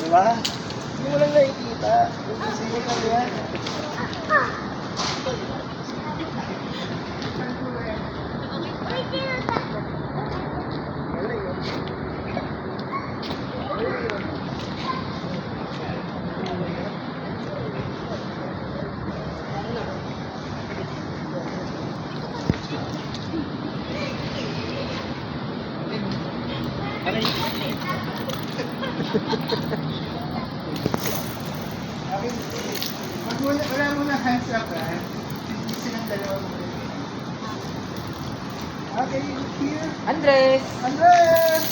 Diba? Hindi mo lang nakikita. Invisible lang yan. Okay. Wala muna hands up, ha? Silang dalawa mo. Okay, here. Andres! Andres!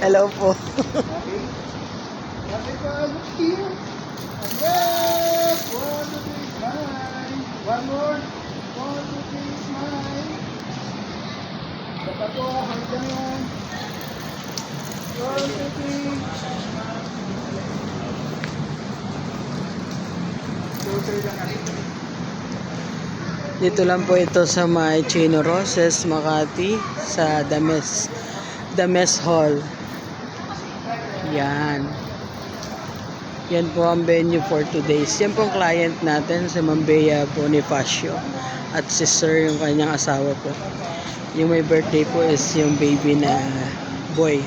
Hello po. Okay. Okay, look here. Andres! 1, 2, 3, smile. One more. 1, 2, 3, smile. Baka po, hanggang yan. 1, 2, 3. 2, 3 lang natin. Dito lang po ito sa may Chino Roses, Makati, sa The Mess Hall. Yan. Yan po ang venue for today's. Yan po ang client natin, si Ma'am Bea Bonifacio. At si Sir, yung kanyang asawa po. Yung may birthday po is yung baby na boy.